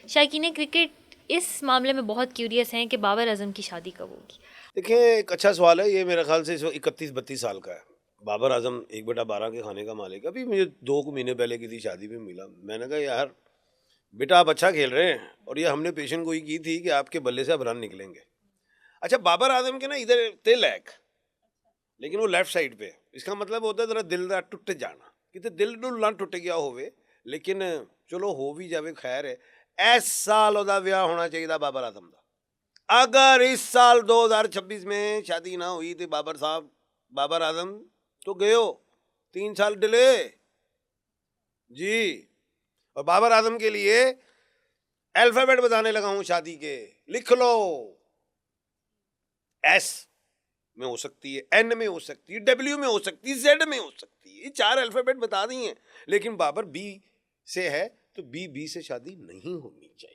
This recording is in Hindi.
शायकीन क्रिकेट इस मामले में बहुत क्यूरियस हैं कि बाबर आजम की शादी कब होगी। देखिए, एक अच्छा सवाल है ये। मेरे ख्याल से 31-32 साल का है। बाबर आजम 1/12 के खाने का मालिक है। अभी मुझे 2 महीने पहले किसी शादी में मिला। मैंने कहा यार बेटा आप अच्छा खेल रहे हैं और ये हमने पेशन गोई की थी कि आपके बल्ले से अब रन निकलेंगे। अच्छा, बाबर आजम के ना इधर तिल है, लेकिन वो लेफ्ट साइड पे है। इसका मतलब होता है जरा दिल दा टुट जाना, किते दिल डुल ना टुट गया होवे, लेकिन चलो हो भी जावे खैर है। इस साल ओदा विआह होना चाहिए बाबर आजम दा। अगर इस साल 2026 में शादी ना हुई तो बाबर साहब, बाबर आजम तो गयो 3 साल डिले जी। और बाबर आजम के लिए अल्फाबेट बताने लगा हूं शादी के। लिख लो, एस में हो सकती है, एन में हो सकती है, डब्ल्यू में हो सकती है, जेड में हो सकती है। ये 4 अल्फाबेट बता दी हैं। लेकिन बाबर बी से है तो बी से शादी नहीं होनी चाहिए।